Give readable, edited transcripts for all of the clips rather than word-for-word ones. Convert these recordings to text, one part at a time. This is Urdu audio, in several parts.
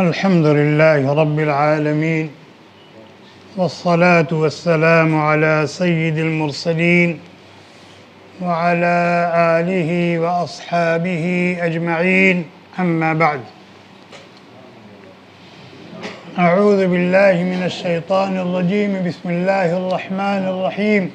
الحمد لله رب العالمين والصلاة والسلام على سيد المرسلين وعلى آله وأصحابه أجمعين أما بعد أعوذ بالله من الشيطان الرجيم بسم الله الرحمن الرحيم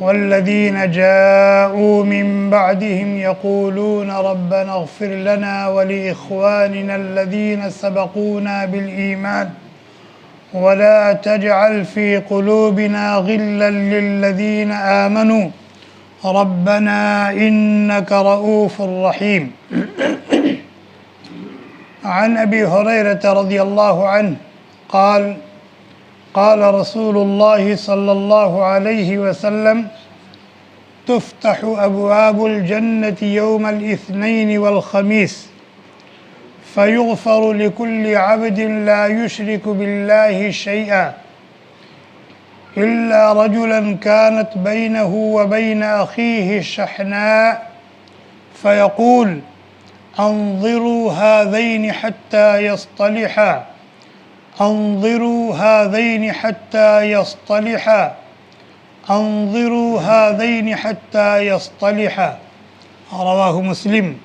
والذين جاءوا من بعدهم يقولون ربنا اغفر لنا ولإخواننا الذين سبقونا بالإيمان ولا تجعل في قلوبنا غلا للذين آمنوا ربنا إنك رؤوف رحيم. عن أبي هريرة رضي الله عنه قال قال رسول الله صلى الله عليه وسلم تفتح أبواب الجنة يوم الاثنين والخميس فيغفر لكل عبد لا يشرك بالله شيئا إلا رجلا كانت بينه وبين أخيه شحناء فيقول أنظروا هذين حتى يصطلحا انظروا هذين حتى يصطلحا انظروا هذين حتى يصطلحا رواه مسلم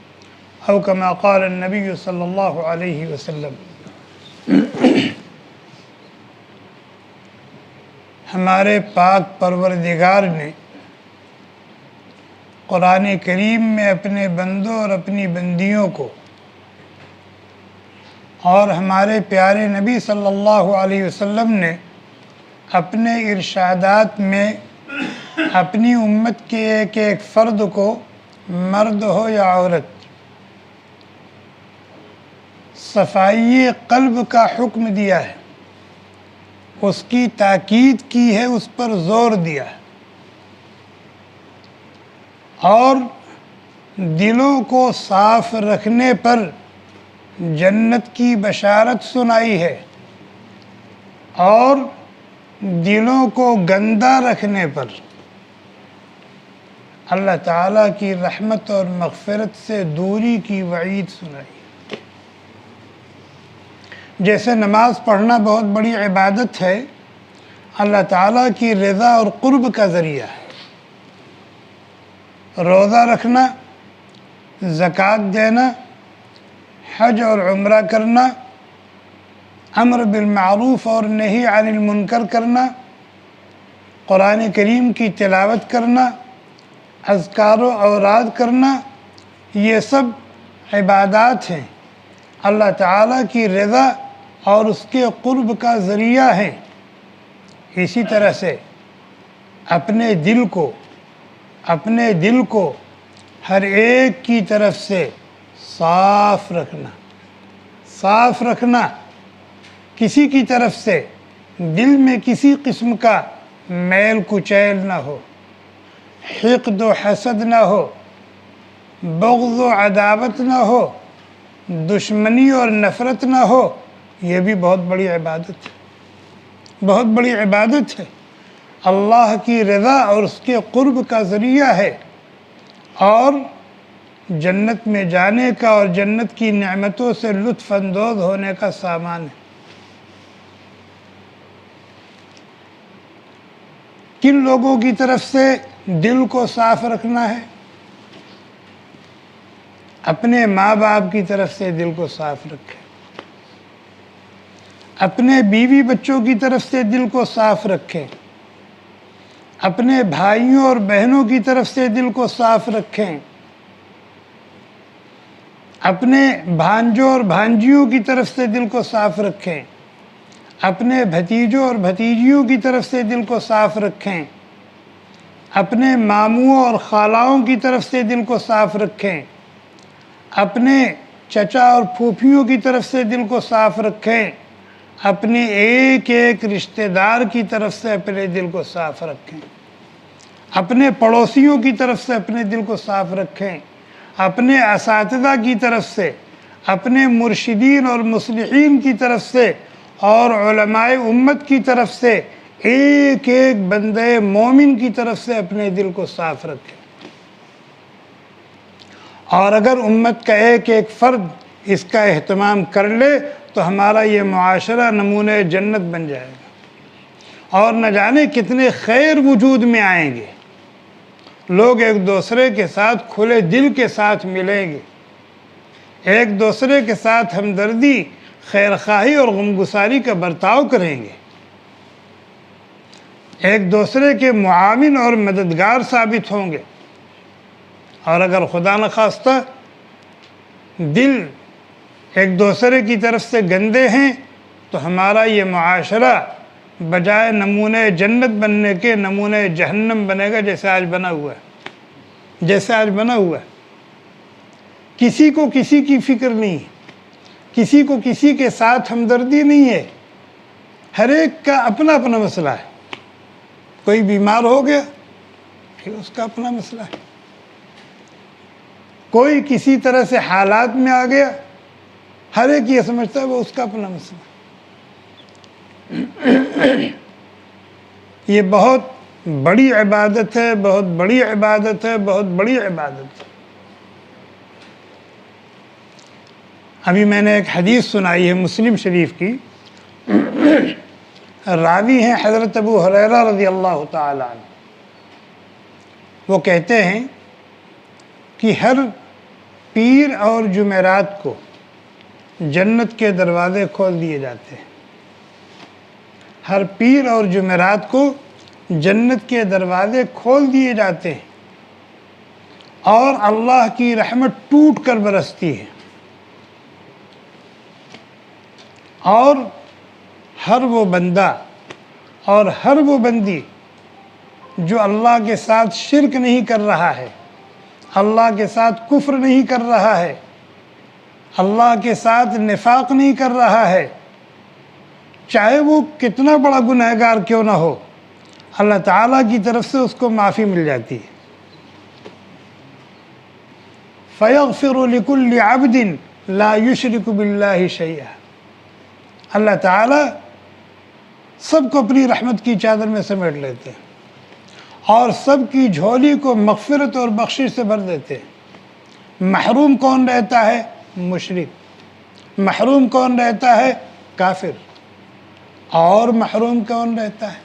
أو كما قال النبي صلی اللہ علیہ وسلم. ہمارے پاک پروردگار نے قرآن کریم میں اپنے بندوں اور اپنی بندیوں کو اور ہمارے پیارے نبی صلی اللہ علیہ وسلم نے اپنے ارشادات میں اپنی امت کے ایک ایک فرد کو مرد ہو یا عورت صفائی قلب کا حکم دیا ہے، اس کی تاکید کی ہے، اس پر زور دیا ہے اور دلوں کو صاف رکھنے پر جنت کی بشارت سنائی ہے اور دلوں کو گندہ رکھنے پر اللہ تعالیٰ کی رحمت اور مغفرت سے دوری کی وعید سنائی. جیسے نماز پڑھنا بہت بڑی عبادت ہے، اللہ تعالیٰ کی رضا اور قرب کا ذریعہ ہے. روزہ رکھنا، زکوٰۃ دینا، حج اور عمرہ کرنا، امر بالمعروف اور نہی عن المنکر کرنا، قرآن کریم کی تلاوت کرنا، اذکار و اوراد کرنا، یہ سب عبادات ہیں، اللہ تعالیٰ کی رضا اور اس کے قرب کا ذریعہ ہیں. اسی طرح سے اپنے دل کو ہر ایک کی طرف سے صاف رکھنا، کسی کی طرف سے دل میں کسی قسم کا میل کچیل نہ ہو، حقد و حسد نہ ہو، بغض و عداوت نہ ہو، دشمنی اور نفرت نہ ہو. یہ بھی بہت بڑی عبادت ہے، اللہ کی رضا اور اس کے قرب کا ذریعہ ہے اور جنت میں جانے کا اور جنت کی نعمتوں سے لطف اندوز ہونے کا سامان ہے. کن لوگوں کی طرف سے دل کو صاف رکھنا ہے؟ اپنے ماں باپ کی طرف سے دل کو صاف رکھیں، اپنے بیوی بچوں کی طرف سے دل کو صاف رکھیں، اپنے بھائیوں اور بہنوں کی طرف سے دل کو صاف رکھیں، اپنے بھانجوں اور بھانجیوں کی طرف سے دل کو صاف رکھیں، اپنے بھتیجوں اور بھتیجیوں کی طرف سے دل کو صاف رکھیں، اپنے ماموں اور خالاؤں کی طرف سے دل کو صاف رکھیں، اپنے چچا اور پھوپھیوں کی طرف سے دل کو صاف رکھیں، اپنے ایک ایک رشتہ دار کی طرف سے اپنے دل کو صاف رکھیں، اپنے پڑوسیوں کی طرف سے اپنے دل کو صاف رکھیں، اپنے اساتذہ کی طرف سے، اپنے مرشدین اور مصلحین کی طرف سے اور علماء امت کی طرف سے، ایک ایک بندے مومن کی طرف سے اپنے دل کو صاف رکھیں. اور اگر امت کا ایک ایک فرد اس کا اہتمام کر لے تو ہمارا یہ معاشرہ نمونۂ جنت بن جائے گا، اور نہ جانے کتنے خیر وجود میں آئیں گے۔ لوگ ایک دوسرے کے ساتھ کھلے دل کے ساتھ ملیں گے، ایک دوسرے کے ساتھ ہمدردی، خیر خواہی اور غمگساری کا برتاؤ کریں گے، ایک دوسرے کے معاون اور مددگار ثابت ہوں گے۔ اور اگر خدا نخواستہ دل ایک دوسرے کی طرف سے گندے ہیں تو ہمارا یہ معاشرہ بجائے نمونۂ جنت بننے کے نمونۂ جہنم بنے گا، جیسے آج بنا ہوا ہے۔ کسی کو کسی کی فکر نہیں ہے، کسی کو کسی کے ساتھ ہمدردی نہیں ہے، ہر ایک کا اپنا اپنا مسئلہ ہے۔ کوئی بیمار ہو گیا، اس کا اپنا مسئلہ ہے، کوئی کسی طرح سے حالات میں آ گیا، ہر ایک یہ سمجھتا ہے وہ اس کا اپنا مسئلہ ہے۔ یہ بہت بڑی عبادت ہے، بہت بڑی عبادت ہے، بہت بڑی عبادت ہے۔ ابھی میں نے ایک حدیث سنائی ہے مسلم شریف کی، راوی ہیں حضرت ابو ہریرہ رضی اللہ تعالی عنہ۔ وہ کہتے ہیں کہ ہر پیر اور جمعرات کو جنت کے دروازے کھول دیے جاتے ہیں، ہر پیر اور جمعرات کو جنت کے دروازے کھول دیے جاتے ہیں، اور اللہ کی رحمت ٹوٹ کر برستی ہے، اور ہر وہ بندہ اور ہر وہ بندی جو اللہ کے ساتھ شرک نہیں کر رہا ہے، اللہ کے ساتھ کفر نہیں کر رہا ہے، اللہ کے ساتھ نفاق نہیں کر رہا ہے، چاہے وہ کتنا بڑا گنہگار کیوں نہ ہو، اللہ تعالیٰ کی طرف سے اس کو معافی مل جاتی ہے۔ فَيَغْفِرُ لِكُلِّ عَبْدٍ لَا يُشْرِكُ بِاللَّهِ شَيْئًا۔ اللہ تعالیٰ سب کو اپنی رحمت کی چادر میں سمیٹ لیتے ہیں، اور سب کی جھولی کو مغفرت اور بخشش سے بھر دیتے ہیں۔ محروم کون رہتا ہے؟ مشرک۔ محروم کون رہتا ہے؟ کافر۔ اور محروم کون رہتا ہے؟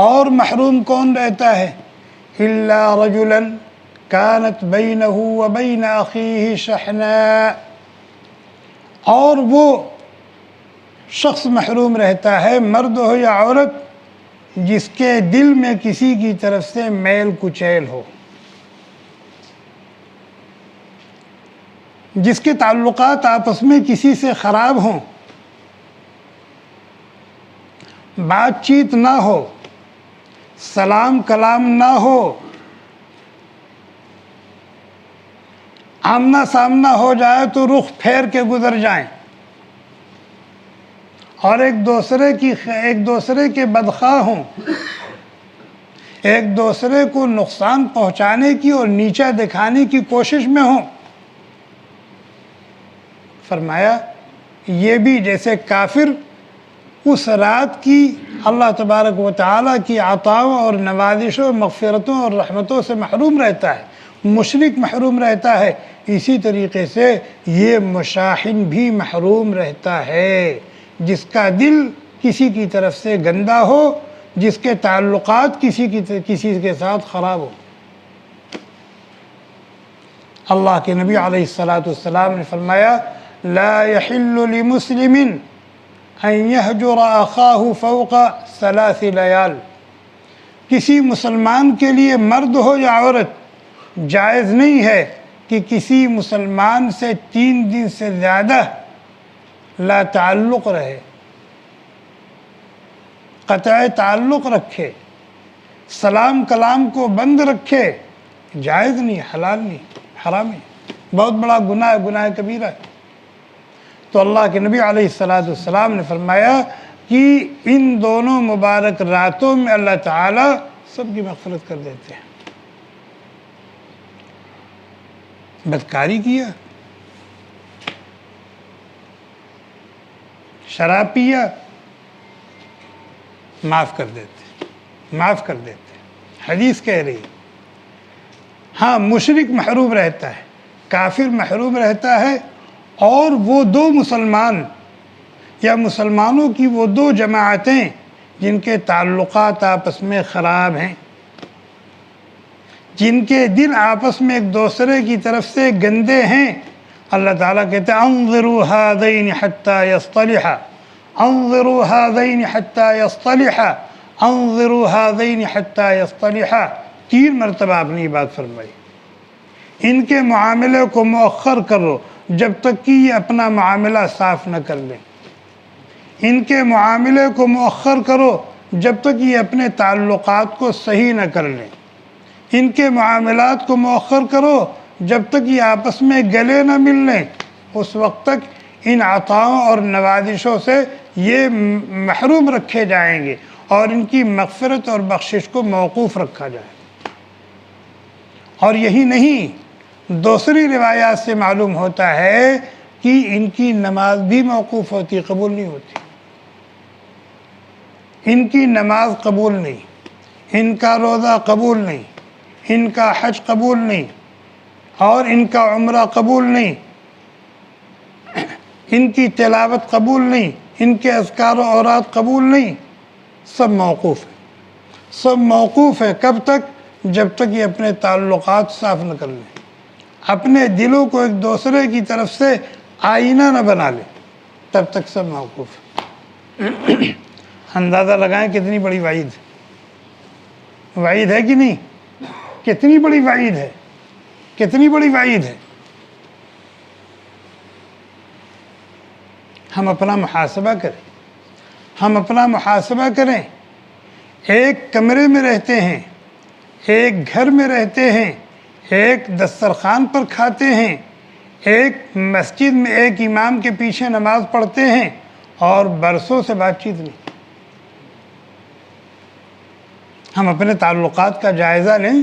اور محروم کون رہتا ہے؟ إِلَّا رَجُلًا كَانَتْ بَيْنَهُ وَبَيْنَ أَخِيهِ شَحْنَاء۔ اور وہ شخص محروم رہتا ہے، مرد ہو یا عورت، جس کے دل میں کسی کی طرف سے میل کچیل ہو، جس کے تعلقات آپس میں کسی سے خراب ہوں، بات چیت نہ ہو، سلام کلام نہ ہو، آمنا سامنا ہو جائے تو رخ پھیر کے گزر جائیں، اور ایک دوسرے کے بدخواہ ہوں، ایک دوسرے کو نقصان پہنچانے کی اور نیچا دکھانے کی کوشش میں ہوں۔ فرمایا یہ بھی جیسے کافر اس رات کی اللہ تبارک و تعالیٰ کی عطاؤں اور نوازشوں، مغفرتوں اور رحمتوں سے محروم رہتا ہے، مشرک محروم رہتا ہے، اسی طریقے سے یہ مشاحن بھی محروم رہتا ہے، جس کا دل کسی کی طرف سے گندا ہو، جس کے تعلقات کسی کے ساتھ خراب ہو۔ اللہ کے نبی علیہ السلام نے فرمایا لا يحل لمسلم ان يهجر اخاه فوق 3 لیال۔ کسی مسلمان کے لیے مرد ہو یا عورت جائز نہیں ہے کہ کسی مسلمان سے 3 دن سے زیادہ لا تعلق رہے، قطع تعلق رکھے، سلام کلام کو بند رکھے، جائز نہیں، حلال نہیں، حرام ہے، بہت بڑا گناہ ہے، گناہ کبیرہ ہے۔ تو اللہ کے نبی علیہ السلام نے فرمایا کہ ان دونوں مبارک راتوں میں اللہ تعالیٰ سب کی مغفرت کر دیتے ہیں۔ بدکاری کیا، شراب پیا، معاف کر دیتے، حدیث کہہ رہی ہے۔ ہاں مشرک محروم رہتا ہے، کافر محروم رہتا ہے، اور وہ دو مسلمان یا مسلمانوں کی وہ دو جماعتیں جن کے تعلقات آپس میں خراب ہیں، جن کے دل آپس میں ایک دوسرے کی طرف سے گندے ہیں، اللہ تعالیٰ کہتے ہیں انظروا هذین حتی یصطلحا، انظروا هذین حتی یصطلحا، انظروا هذین حتی یصطلحا، 3 مرتبہ آپ نے یہ بات فرمائی۔ ان کے معاملے کو مؤخر کرو جب تک کہ یہ اپنا معاملہ صاف نہ کر لیں، ان کے معاملے کو مؤخر کرو جب تک یہ اپنے تعلقات کو صحیح نہ کر لیں، ان کے معاملات کو مؤخر کرو جب تک یہ آپس میں گلے نہ مل لیں، اس وقت تک ان عطاؤں اور نوازشوں سے یہ محروم رکھے جائیں گے، اور ان کی مغفرت اور بخشش کو موقوف رکھا جائے۔ اور یہی نہیں، دوسری روایات سے معلوم ہوتا ہے کہ ان کی نماز بھی موقوف ہوتی، قبول نہیں ہوتی، ان کی نماز قبول نہیں، ان کا روزہ قبول نہیں، ان کا حج قبول نہیں، اور ان کا عمرہ قبول نہیں، ان کی تلاوت قبول نہیں، ان کے اذکار و اوراد قبول نہیں، سب موقوف ہے، سب موقوف ہے۔ کب تک؟ جب تک یہ اپنے تعلقات صاف نہ کر لیں، اپنے دلوں کو ایک دوسرے کی طرف سے آئینہ نہ بنا لیں، تب تک سب موقوف ہے۔ اندازہ لگائیں کتنی بڑی وعید ہے، وعید ہے کہ نہیں؟ کتنی بڑی وعید ہے، کتنی بڑی وعید ہے۔ ہم اپنا محاسبہ کریں، ہم اپنا محاسبہ کریں۔ ایک کمرے میں رہتے ہیں، ایک گھر میں رہتے ہیں، ایک دسترخوان پر کھاتے ہیں، ایک مسجد میں ایک امام کے پیچھے نماز پڑھتے ہیں، اور برسوں سے بات چیت نہیں۔ ہم اپنے تعلقات کا جائزہ لیں۔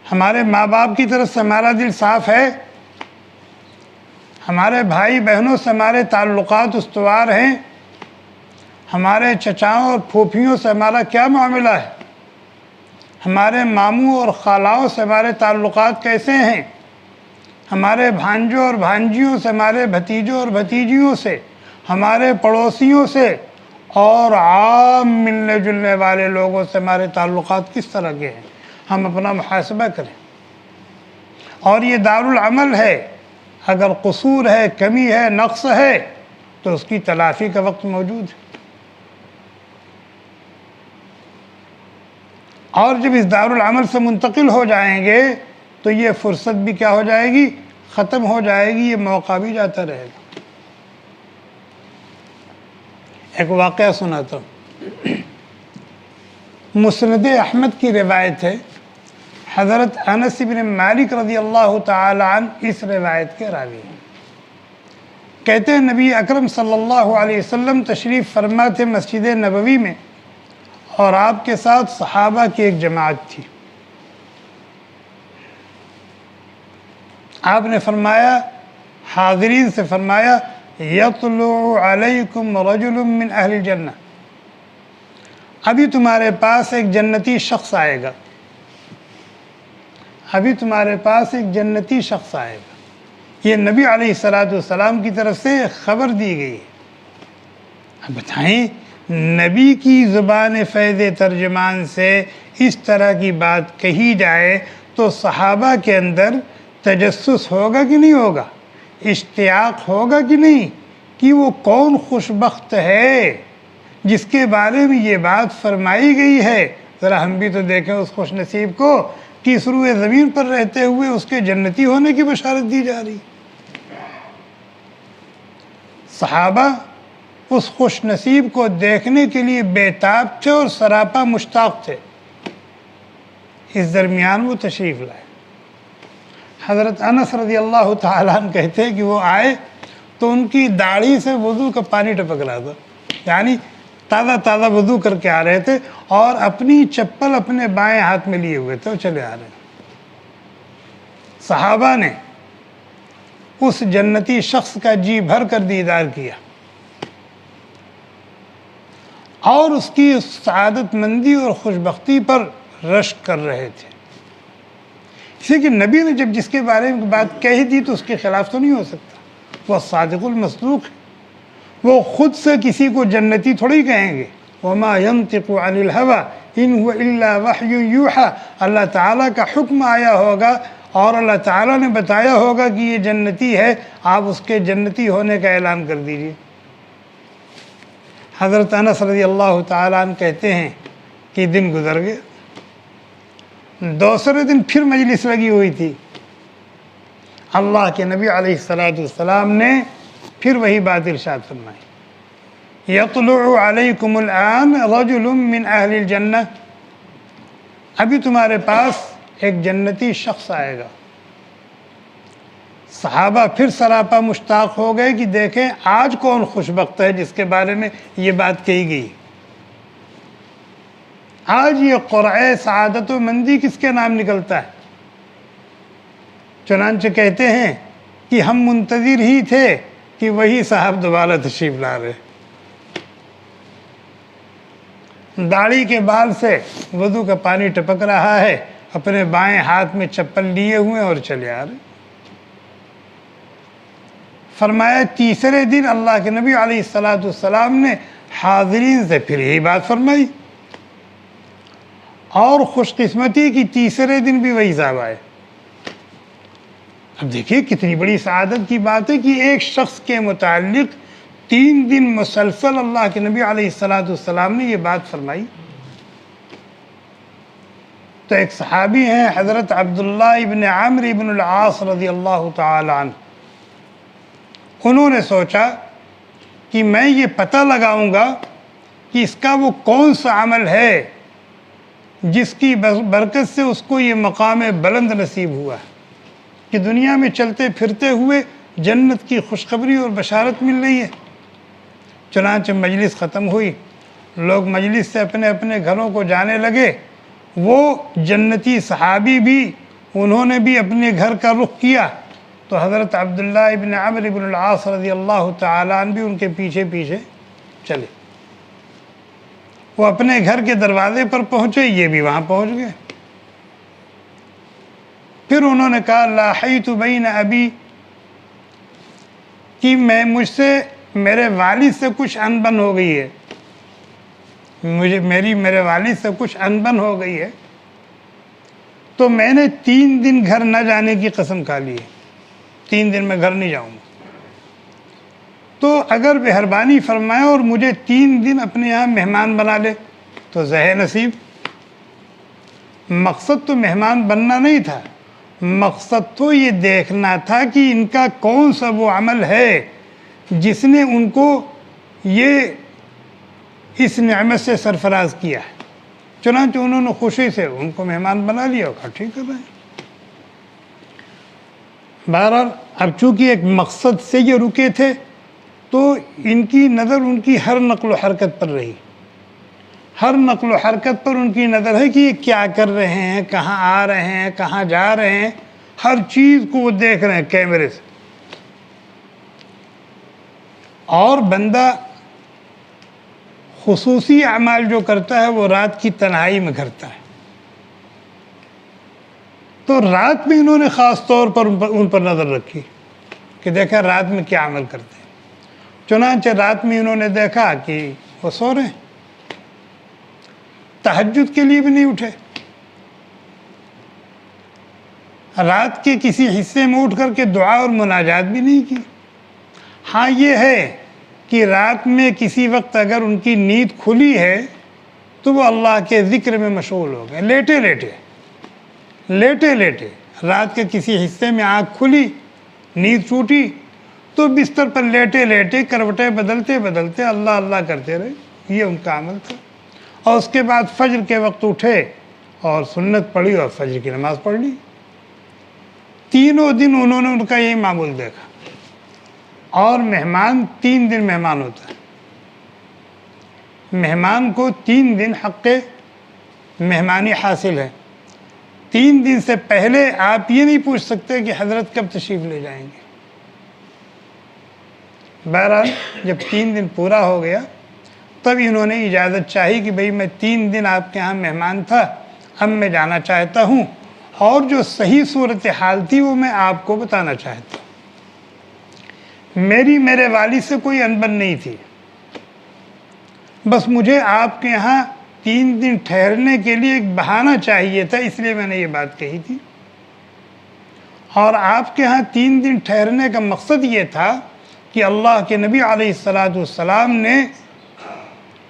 ہمارے ماں باپ کی طرف سے ہمارا دل صاف ہے، ہمارے بھائی بہنوں سے ہمارے تعلقات استوار ہیں، ہمارے چچاؤں اور پھوپھیوں سے ہمارا کیا معاملہ ہے، ہمارے ماموں اور خالاؤں سے ہمارے تعلقات کیسے ہیں، ہمارے بھانجوں اور بھانجیوں سے، ہمارے بھتیجوں اور بھتیجیوں سے، ہمارے پڑوسیوں سے، اور عام ملنے جلنے والے لوگوں سے ہمارے تعلقات کس طرح کے ہیں۔ ہم اپنا محاسبہ کریں، اور یہ دارالعمل ہے۔ اگر قصور ہے، کمی ہے، نقص ہے، تو اس کی تلافی کا وقت موجود ہے۔ اور جب اس دارالعمل سے منتقل ہو جائیں گے تو یہ فرصت بھی کیا ہو جائے گی؟ ختم ہو جائے گی، یہ موقع بھی جاتا رہے گا۔ ایک واقعہ سناتا ہوں۔ مسند احمد کی روایت ہے، حضرت انس بن مالک رضی اللہ تعالی عنہ اس روایت کے راوی ہیں۔ کہتے ہیں نبی اکرم صلی اللہ علیہ وسلم تشریف فرما تھے مسجد نبوی میں، اور آپ کے ساتھ صحابہ کی ایک جماعت تھی۔ آپ نے فرمایا، حاضرین سے فرمایا، یطلع علیکم رجل من اہل الجنہ، ابھی تمہارے پاس ایک جنتی شخص آئے گا، ابھی تمہارے پاس ایک جنتی شخص آئے گا۔ یہ نبی علیہ السلام کی طرف سے خبر دی گئی ہے۔ اب بتائیں، نبی کی زبان فیض ترجمان سے اس طرح کی بات کہی جائے تو صحابہ کے اندر تجسس ہوگا کہ نہیں ہوگا؟ اشتیاق ہوگا کہ نہیں کہ وہ کون خوش بخت ہے جس کے بارے میں یہ بات فرمائی گئی ہے؟ ذرا ہم بھی تو دیکھیں اس خوش نصیب کو کہ اس روئے زمین پر رہتے ہوئے اس کے جنتی ہونے کی بشارت دی جا رہی۔ صحابہ اس خوش نصیب کو دیکھنے کے لیے بےتاب تھے اور سراپا مشتاق تھے۔ اس درمیان وہ تشریف لائے۔ حضرت انس رضی اللہ تعالیٰ عنہ کہتے ہیں کہ وہ آئے تو ان کی داڑھی سے وضو کا پانی ٹپک رہا تھا، یعنی تازہ تازہ وضو کر کے آ رہے تھے، اور اپنی چپل اپنے بائیں ہاتھ میں لیے ہوئے تھے، وہ چلے آ رہے ہیں۔ صحابہ نے اس جنتی شخص کا جی بھر کر دیدار کیا، اور اس کی سعادت مندی اور خوش بختی پر رشک کر رہے تھے۔ اسی کہ نبی نے جب جس کے بارے میں بات کہہ دی تو اس کے خلاف تو نہیں ہو سکتا، وہ صادق المصدوق ہے، وہ خود سے کسی کو جنتی تھوڑی کہیں گے۔ وما ينطق عن الهوى ان هو الا وحی یوحى، اللہ تعالیٰ کا حکم آیا ہوگا اور اللہ تعالیٰ نے بتایا ہوگا کہ یہ جنتی ہے، آپ اس کے جنتی ہونے کا اعلان کر دیجئے۔ حضرت انس رضی اللہ تعالیٰ عنہ کہتے ہیں کہ دن گزر گئے، دوسرے دن پھر مجلس لگی ہوئی تھی، اللہ کے نبی علیہ السلام نے پھر وہی بات ارشاد فرمائی، یطلع علیکم الآن رجل من اہل الجنہ، ابھی تمہارے پاس ایک جنتی شخص آئے گا۔ صحابہ پھر سراپا مشتاق ہو گئے کہ دیکھیں آج کون خوش بخت ہے جس کے بارے میں یہ بات کہی گئی، آج یہ قرعہ سعادت و مندی کس کے نام نکلتا ہے۔ چنانچہ کہتے ہیں کہ ہم منتظر ہی تھے کہ وہی صاحب دوبارہ تشریف لا رہے، داڑھی کے بال سے وضو کا پانی ٹپک رہا ہے، اپنے بائیں ہاتھ میں چپل لیے ہوئے اور چلے آ رہے۔ فرمایا تیسرے دن اللہ کے نبی علیہ السلام نے حاضرین سے پھر یہی بات فرمائی، اور خوش قسمتی کی تیسرے دن بھی وہی صاحب آئے۔ اب دیکھیے کتنی بڑی سعادت کی بات ہے کہ ایک شخص کے متعلق 3 دن مسلسل اللہ کے نبی علیہ السلام نے یہ بات فرمائی۔ تو ایک صحابی ہیں حضرت عبداللہ ابن عمرو ابن العاص رضی اللہ تعالی عنہ، انہوں نے سوچا کہ میں یہ پتہ لگاؤں گا کہ اس کا وہ کون سا عمل ہے جس کی برکت سے اس کو یہ مقام بلند نصیب ہوا ہے کہ دنیا میں چلتے پھرتے ہوئے جنت کی خوشخبری اور بشارت مل رہی ہے۔ چنانچہ مجلس ختم ہوئی، لوگ مجلس سے اپنے اپنے گھروں کو جانے لگے، وہ جنتی صحابی بھی انہوں نے بھی اپنے گھر کا رخ کیا، تو حضرت عبداللہ ابن عمرو ابن العاص رضی اللہ تعالیٰ عنہ بھی ان کے پیچھے پیچھے چلے۔ وہ اپنے گھر کے دروازے پر پہنچے، یہ بھی وہاں پہنچ گئے۔ پھر انہوں نے کہا لاحیت بین ابی، کہ مجھ سے میرے والد سے کچھ انبن ہو گئی ہے، میرے والد سے کچھ انبن ہو گئی ہے، تو میں نے 3 دن گھر نہ جانے کی قسم کھا لی ہے، 3 دن میں گھر نہیں جاؤں گا، تو اگر مہربانی فرمائے اور مجھے 3 دن اپنے یہاں مہمان بنا لے تو زہ نصیب۔ مقصد تو مہمان بننا نہیں تھا، مقصد تو یہ دیکھنا تھا کہ ان کا کون سا وہ عمل ہے جس نے ان کو یہ اس نعمت سے سرفراز کیا ہے۔ چنانچہ انہوں نے خوشی سے ان کو مہمان بنا لیا اور کہا ٹھیک کر رہے ہیں۔ بہرحال اب چونکہ ایک مقصد سے یہ رکے تھے تو ان کی نظر ان کی ہر نقل و حرکت پر رہی، ہر نقل و حرکت پر ان کی نظر ہے کہ یہ کیا کر رہے ہیں، کہاں آ رہے ہیں، کہاں جا رہے ہیں، ہر چیز کو وہ دیکھ رہے ہیں کیمرے سے۔ اور بندہ خصوصی اعمال جو کرتا ہے وہ رات کی تنہائی میں کرتا ہے، تو رات میں انہوں نے خاص طور پر ان پر نظر رکھی کہ دیکھا رات میں کیا عمل کرتے ہیں۔ چنانچہ رات میں انہوں نے دیکھا کہ وہ سو رہے ہیں، تہجد کے لیے بھی نہیں اٹھے، رات کے کسی حصے میں اٹھ کر کے دعا اور مناجات بھی نہیں کی۔ ہاں یہ ہے کہ رات میں کسی وقت اگر ان کی نیند کھلی ہے تو وہ اللہ کے ذکر میں مشغول ہو گئے، لیٹے لیٹے رات کے کسی حصے میں آنکھ کھلی، نیند ٹوٹی تو بستر پر لیٹے لیٹے کروٹیں بدلتے بدلتے اللہ اللہ کرتے رہے، یہ ان کا عمل تھا۔ اور اس کے بعد فجر کے وقت اٹھے اور سنت پڑھی اور فجر کی نماز پڑھ لی۔ تینوں دن انہوں نے ان کا یہی معمول دیکھا۔ اور مہمان 3 دن مہمان ہوتا ہے، مہمان کو 3 دن حق مہمانی حاصل ہے۔ 3 دن سے پہلے آپ یہ نہیں پوچھ سکتے کہ حضرت کب تشریف لے جائیں گے۔ بہرحال جب 3 دن پورا ہو گیا تب انہوں نے اجازت چاہی کہ بھئی میں 3 دن آپ کے ہاں مہمان تھا، اب میں جانا چاہتا ہوں، اور جو صحیح صورتحال تھی وہ میں آپ کو بتانا چاہتا ہوں۔ میرے والد سے کوئی انبن نہیں تھی، بس مجھے آپ کے یہاں 3 دن ٹھہرنے کے لیے ایک بہانہ چاہیے تھا، اس لیے میں نے یہ بات کہی تھی۔ اور آپ کے ہاں 3 دن ٹھہرنے کا مقصد یہ تھا کہ اللہ کے نبی علیہ السلام نے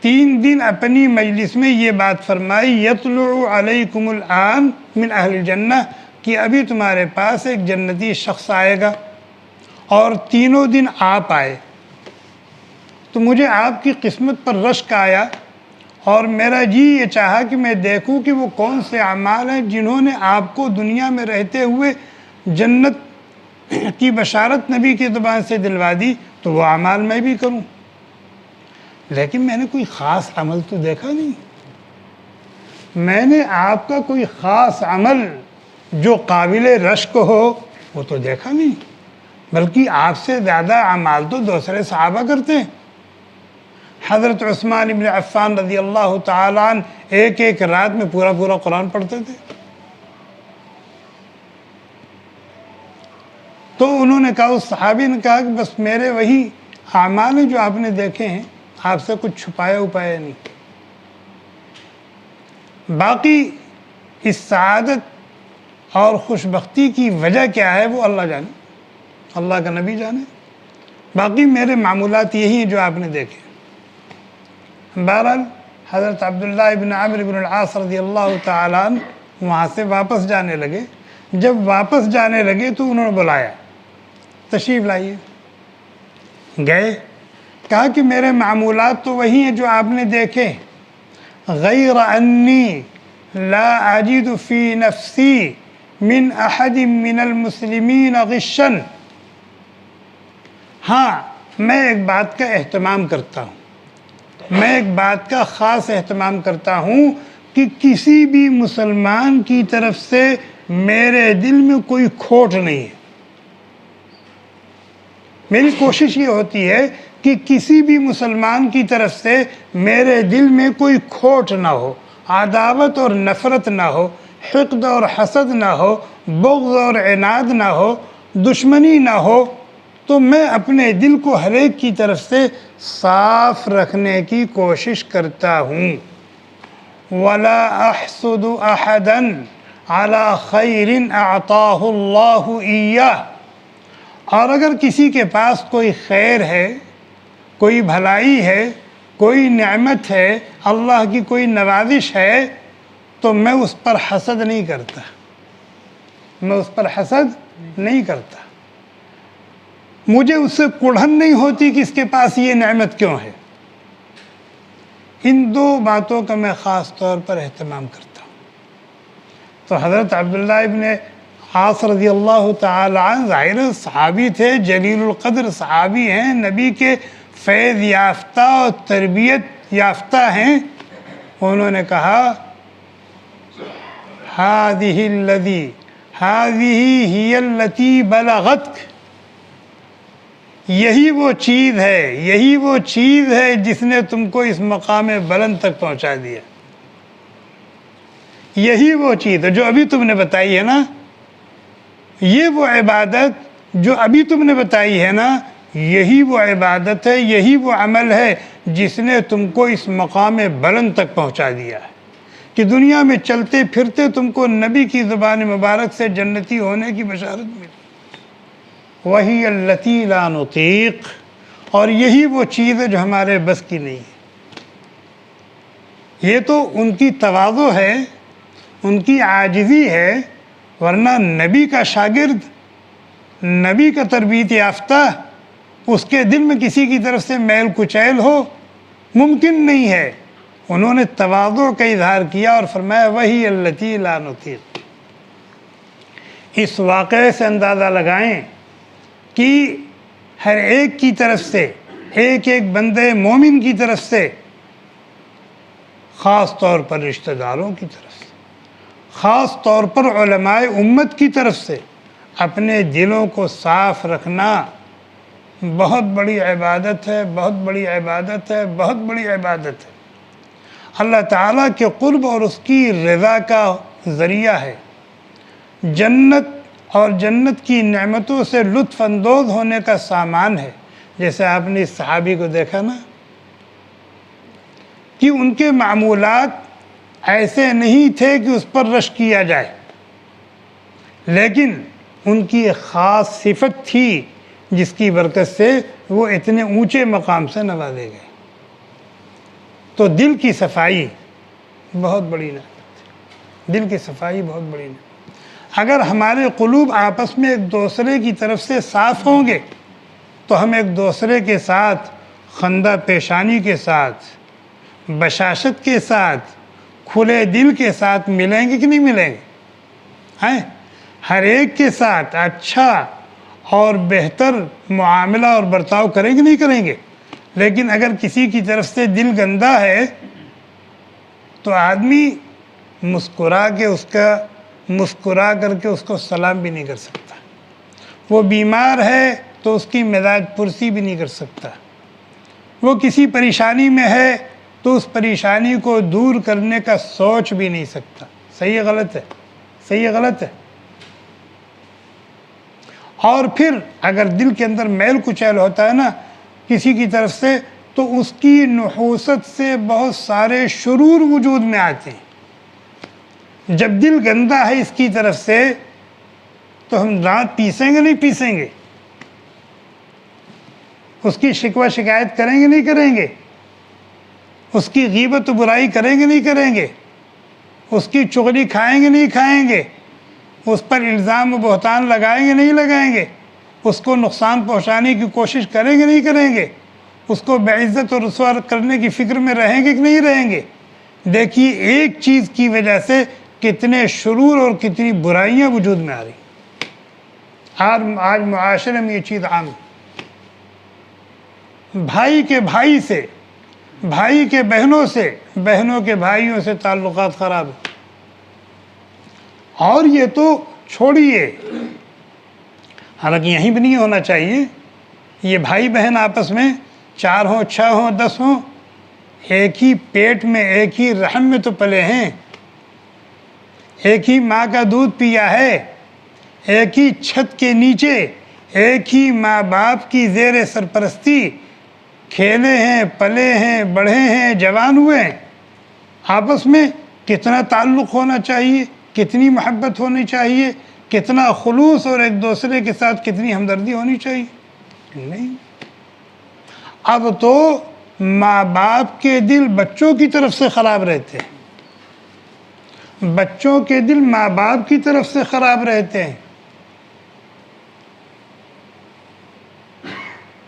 3 دن اپنی مجلس میں یہ بات فرمائی، یطلع علیکم الآن من اہل الجنہ، کہ ابھی تمہارے پاس ایک جنتی شخص آئے گا، اور تینوں دن آپ آئے۔ تو مجھے آپ کی قسمت پر رشک آیا، اور میرا جی یہ چاہا کہ میں دیکھوں کہ وہ کون سے اعمال ہیں جنہوں نے آپ کو دنیا میں رہتے ہوئے جنت کی بشارت نبی کی زبان سے دلوا دی، تو وہ اعمال میں بھی کروں۔ لیکن میں نے کوئی خاص عمل تو دیکھا نہیں، میں نے آپ کا کوئی خاص عمل جو قابل رشک ہو وہ تو دیکھا نہیں، بلکہ آپ سے زیادہ اعمال تو دوسرے صحابہ کرتے ہیں۔ حضرت عثمان بن عفان رضی اللہ تعالیٰ عنہ ایک رات میں پورا قرآن پڑھتے تھے۔ تو انہوں نے کہا، اس صحابی نے کہا کہ بس میرے وہی اعمال ہیں جو آپ نے دیکھے ہیں، آپ سے کچھ چھپایا نہیں۔ باقی اس سعادت اور خوشبختی کی وجہ کیا ہے وہ اللہ جانے، اللہ کا نبی جانے، باقی میرے معمولات یہی ہیں جو آپ نے دیکھے۔ بہرحال حضرت عبداللہ ابن عمرو بن العاص رضی اللہ تعالیٰ عنہ وہاں سے واپس جانے لگے۔ جب واپس جانے لگے تو انہوں نے بلایا، تشریف لائیے۔ گئے، کہا کہ میرے معمولات تو وہی ہیں جو آپ نے دیکھے، غیر انی لا اجد فی نفسی من احد من المسلمین غشا۔ ہاں، میں ایک بات کا اہتمام کرتا ہوں، میں ایک بات کا خاص اہتمام کرتا ہوں کہ کسی بھی مسلمان کی طرف سے میرے دل میں کوئی کھوٹ نہیں ہے۔ میری کوشش یہ ہوتی ہے کہ کسی بھی مسلمان کی طرف سے میرے دل میں کوئی کھوٹ نہ ہو، عداوت اور نفرت نہ ہو، حقد اور حسد نہ ہو، بغض اور عناد نہ ہو، دشمنی نہ ہو۔ تو میں اپنے دل کو ہر ایک کی طرف سے صاف رکھنے کی کوشش کرتا ہوں۔ وَلَا أَحْسُدُ أَحَدًا عَلَى خَيْرٍ أَعْطَاهُ اللَّهُ إِيَّاهُ۔ اور اگر کسی کے پاس کوئی خیر ہے، کوئی بھلائی ہے، کوئی نعمت ہے، اللہ کی کوئی نوازش ہے، تو میں اس پر حسد نہیں کرتا، میں اس پر حسد نہیں کرتا۔ مجھے اس سے کڑھن نہیں ہوتی کہ اس کے پاس یہ نعمت کیوں ہے۔ ان 2 باتوں کا میں خاص طور پر اہتمام کرتا ہوں۔ تو حضرت عبداللہ ابن عاص رضی اللہ تعالی عنہ ظاہر صحابی تھے، جلیل القدر صحابی ہیں، نبی کے فیض یافتہ اور تربیت یافتہ ہیں۔ انہوں نے کہا، هذه هي التي بلغتك، یہی وہ چیز ہے جس نے تم کو اس مقام بلند تک پہنچا دیا۔ یہی وہ چیز ہے جو ابھی تم نے بتائی ہے نا، یہ وہ عبادت جو ابھی تم نے بتائی ہے نا، یہی وہ عبادت ہے، یہی وہ عمل ہے جس نے تم کو اس مقام بلند تک پہنچا دیا ہے کہ دنیا میں چلتے پھرتے تم کو نبی کی زبان مبارک سے جنتی ہونے کی بشارت ملی۔ وہی التی لا نطیق، اور یہی وہ چیز ہے جو ہمارے بس کی نہیں ہے۔ یہ تو ان کی تواضع ہے، ان کی عاجزی ہے، ورنہ نبی کا شاگرد، نبی کا تربیت یافتہ، اس کے دل میں کسی کی طرف سے میل کچیل ہو ممکن نہیں ہے۔ انہوں نے تواضع کا اظہار کیا اور فرمایا وہی التی لا نطیق۔ اس واقعے سے اندازہ لگائیں کہ ہر ایک کی طرف سے، ایک بندے مومن کی طرف سے، خاص طور پر رشتہ داروں کی طرف سے، خاص طور پر علماء امت کی طرف سے اپنے دلوں کو صاف رکھنا بہت بڑی عبادت ہے، بہت بڑی عبادت ہے، بہت بڑی عبادت ہے۔ اللہ تعالیٰ کے قرب اور اس کی رضا کا ذریعہ ہے۔ جنت اور جنت کی نعمتوں سے لطف اندوز ہونے کا سامان ہے. جیسے آپ نے اس صحابی کو دیکھا نا کہ ان کے معمولات ایسے نہیں تھے کہ اس پر رشک کیا جائے، لیکن ان کی ایک خاص صفت تھی جس کی برکت سے وہ اتنے اونچے مقام سے نوازے گئے. تو دل کی صفائی بہت بڑی نعمت ہے. دل کی صفائی بہت بڑی نعمت. اگر ہمارے قلوب آپس میں ایک دوسرے کی طرف سے صاف ہوں گے تو ہم ایک دوسرے کے ساتھ خندہ پیشانی کے ساتھ، بشاشت کے ساتھ، کھلے دل کے ساتھ ملیں گے کہ نہیں ملیں گے؟ ہیں؟ ہر ایک کے ساتھ اچھا اور بہتر معاملہ اور برتاؤ کریں گے نہیں کریں گے. لیکن اگر کسی کی طرف سے دل گندہ ہے تو آدمی مسکرا کر کے اس کو سلام بھی نہیں کر سکتا. وہ بیمار ہے تو اس کی مزاج پرسی بھی نہیں کر سکتا. وہ کسی پریشانی میں ہے تو اس پریشانی کو دور کرنے کا سوچ بھی نہیں سکتا. صحیح ہے غلط ہے؟ صحیح ہے غلط ہے؟ اور پھر اگر دل کے اندر میل کچیل ہوتا ہے نا کسی کی طرف سے تو اس کی نحوست سے بہت سارے شرور وجود میں آتے ہیں. جب دل گندا ہے اس کی طرف سے تو ہم دانت پیسیں گے نہیں پیسیں گے؟ اس کی شکوہ شکایت کریں گے نہیں کریں گے؟ اس کی غیبت و برائی کریں گے نہیں کریں گے؟ اس کی چغلی کھائیں گے نہیں کھائیں گے؟ اس پر الزام و بہتان لگائیں گے نہیں لگائیں گے؟ اس کو نقصان پہنچانے کی کوشش کریں گے نہیں کریں گے؟ اس کو بعزت اور رسوا کرنے کی فکر میں رہیں گے کہ نہیں رہیں گے؟ دیکھیے ایک چیز کی وجہ سے کتنے شرور اور کتنی برائیاں وجود میں آ رہی. آج معاشرے میں یہ چیز عام ہے. بھائی کے بھائی سے، بھائی کے بہنوں سے، بہنوں کے بھائیوں سے تعلقات خراب ہیں. اور یہ تو چھوڑیے، حالانکہ یہیں بھی نہیں ہونا چاہیے. یہ بھائی بہن آپس میں 4 ہوں 6 ہوں 10 ہوں، ایک ہی پیٹ میں ایک ہی رحم میں تو پلے ہیں، ایک ہی ماں کا دودھ پیا ہے، ایک ہی چھت کے نیچے ایک ہی ماں باپ کی زیر سرپرستی کھیلے ہیں، پلے ہیں، بڑھے ہیں، جوان ہوئے ہیں. آپس میں کتنا تعلق ہونا چاہیے، کتنی محبت ہونی چاہیے، کتنا خلوص اور ایک دوسرے کے ساتھ کتنی ہمدردی ہونی چاہیے. نہیں، اب تو ماں باپ کے دل بچوں کی طرف سے خراب رہتے ہیں، بچوں کے دل ماں باپ کی طرف سے خراب رہتے ہیں،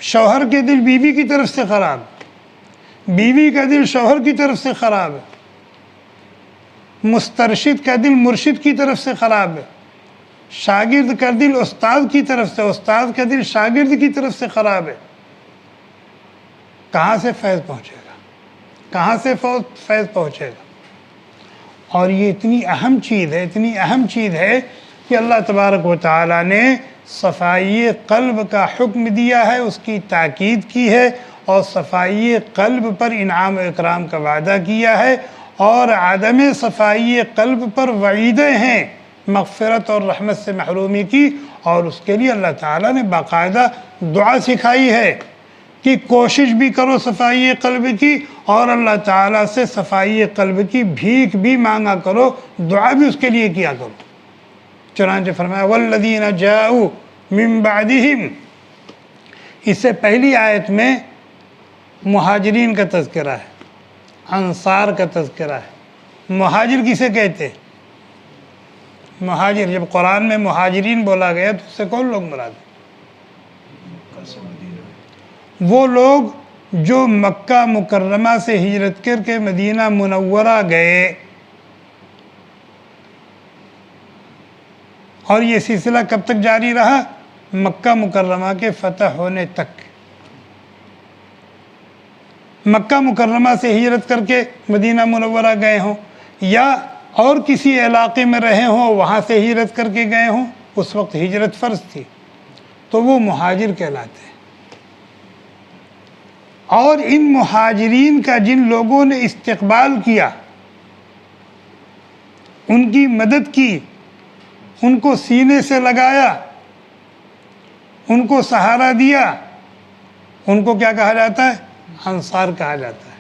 شوہر کے دل بیوی کی طرف سے خراب، بیوی کا دل شوہر کی طرف سے خراب ہے، مسترشد کا دل مرشد کی طرف سے خراب ہے، شاگرد کا دل استاد کی طرف سے، استاد کا دل شاگرد کی طرف سے خراب ہے. کہاں سے فیض پہنچے گا؟ کہاں سے فیض پہنچے گا؟ اور یہ اتنی اہم چیز ہے، اتنی اہم چیز ہے کہ اللہ تبارک و تعالیٰ نے صفائی قلب کا حکم دیا ہے، اس کی تاکید کی ہے، اور صفائی قلب پر انعام و اکرام کا وعدہ کیا ہے، اور عدم صفائی قلب پر وعیدیں ہیں مغفرت اور رحمت سے محرومی کی. اور اس کے لیے اللہ تعالیٰ نے باقاعدہ دعا سکھائی ہے کہ کوشش بھی کرو صفائی قلب کی، اور اللہ تعالیٰ سے صفائی قلب کی بھیک بھی مانگا کرو، دعا بھی اس کے لیے کیا کرو. چنانچہ فرمایا والذین جاؤوا من بعدہم، اس سے پہلی آیت میں مہاجرین کا تذکرہ ہے، انصار کا تذکرہ ہے. مہاجر کسے کہتے ہیں؟ مہاجر، جب قرآن میں مہاجرین بولا گیا تو اس سے کون لوگ مراد ہیں؟ وہ لوگ جو مکہ مکرمہ سے ہجرت کر کے مدینہ منورہ گئے، اور یہ سلسلہ کب تک جاری رہا؟ مکہ مکرمہ کے فتح ہونے تک. مکہ مکرمہ سے ہجرت کر کے مدینہ منورہ گئے ہوں، یا اور کسی علاقے میں رہے ہوں، وہاں سے ہجرت کر کے گئے ہوں، اس وقت ہجرت فرض تھی، تو وہ مہاجر کہلاتے ہیں. اور ان مہاجرین کا جن لوگوں نے استقبال کیا، ان کی مدد کی، ان کو سینے سے لگایا، ان کو سہارا دیا، ان کو کیا کہا جاتا ہے؟ انصار کہا جاتا ہے۔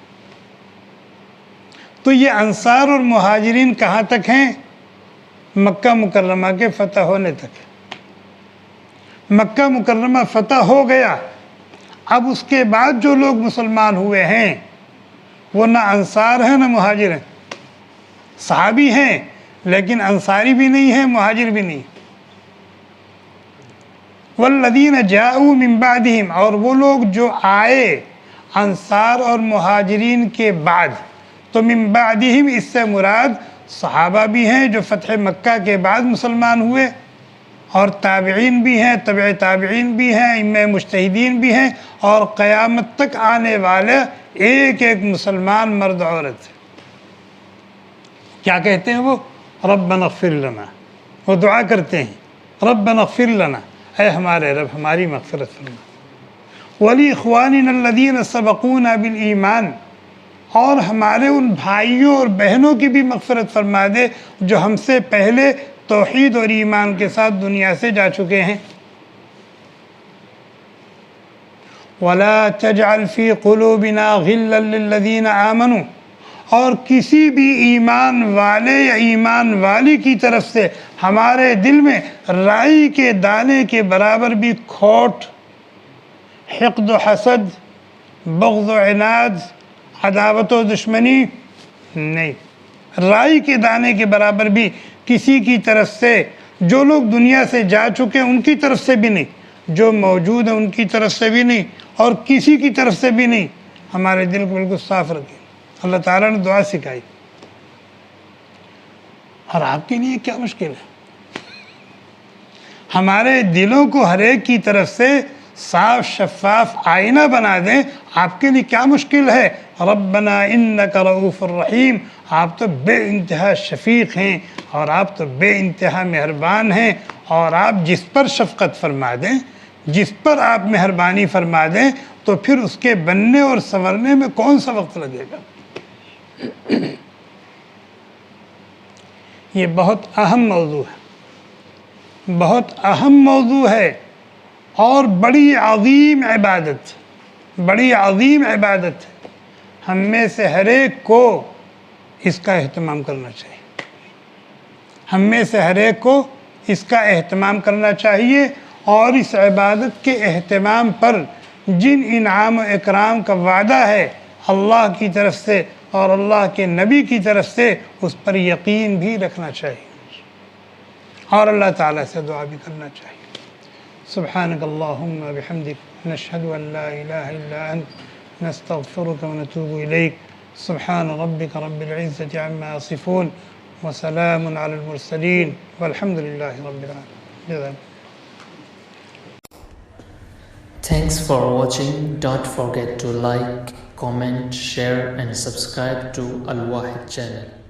تو یہ انصار اور مہاجرین کہاں تک ہیں؟ مکہ مکرمہ کے فتح ہونے تک۔ مکہ مکرمہ فتح ہو گیا، اب اس کے بعد جو لوگ مسلمان ہوئے ہیں وہ نہ انصار ہیں نہ مہاجر ہیں، صحابی ہیں لیکن انصاری بھی نہیں ہیں، مہاجر بھی نہیں۔ والذین جاءوا من بعدہم، اور وہ لوگ جو آئے انصار اور مہاجرین کے بعد، تو من بعدہم اس سے مراد صحابہ بھی ہیں جو فتح مکہ کے بعد مسلمان ہوئے، اور تابعین بھی ہیں، تبع تابعین بھی ہیں، ائمہ مجتہدین بھی ہیں، اور قیامت تک آنے والے ایک ایک مسلمان مرد عورت۔ کیا کہتے ہیں وہ؟ ربنا اغفر لنا، وہ دعا کرتے ہیں ربنا اغفر لنا، اے ہمارے رب ہماری مغفرت فرما، ولاخواننا الذین سبقونا بالایمان، اور ہمارے ان بھائیوں اور بہنوں کی بھی مغفرت فرما دے جو ہم سے پہلے توحید اور ایمان کے ساتھ دنیا سے جا چکے ہیں۔ وَلَا تَجْعَلْ فِي قُلُوبِنَا غِلًّا لِّلَّذِينَ آمَنُوا، اور کسی بھی ایمان والے یا ایمان والی کی طرف سے ہمارے دل میں رائی کے دانے کے برابر بھی کھوٹ، حقد و حسد، بغض و عناد، عداوت و دشمنی نہیں، رائی کے دانے کے برابر بھی کسی کی طرف سے، جو لوگ دنیا سے جا چکے ہیں ان کی طرف سے بھی نہیں، جو موجود ہیں ان کی طرف سے بھی نہیں، اور کسی کی طرف سے بھی نہیں، ہمارے دل کو بالکل صاف رکھیں۔ اللہ تعالیٰ نے دعا سکھائی، اور آپ کے لیے کیا مشکل ہے؟ ہمارے دلوں کو ہر ایک کی طرف سے صاف شفاف آئینہ بنا دیں، آپ کے لیے کیا مشکل ہے؟ ربنا انک رؤوف الرحیم، آپ تو بے انتہا شفیق ہیں، اور آپ تو بے انتہا مہربان ہیں، اور آپ جس پر شفقت فرما دیں، جس پر آپ مہربانی فرما دیں، تو پھر اس کے بننے اور سنورنے میں کون سا وقت لگے گا؟ یہ بہت اہم موضوع ہے، بہت اہم موضوع ہے، اور بڑی عظیم عبادت، بڑی عظیم عبادت ہے۔ ہم میں سے ہر ایک کو اس کا اہتمام کرنا چاہیے، ہم میں سے ہر ایک کو اس کا اہتمام کرنا چاہیے، اور اس عبادت کے اہتمام پر جن انعام و اکرام کا وعدہ ہے اللہ کی طرف سے اور اللہ کے نبی کی طرف سے، اس پر یقین بھی رکھنا چاہیے، اور اللہ تعالیٰ سے دعا بھی کرنا چاہیے۔ سبحانک اللہم بحمدک، نشہد ان لا الہ الا انت، نستغفرک ونتوب الیک۔ سبحان ربک رب العزة عما یصفون، وسلام علی المرسلین، والحمد للہ رب العالمین۔ جزاکم۔ Thanks for watching. Don't forget to like, comment, share and subscribe to Al Wahid channel.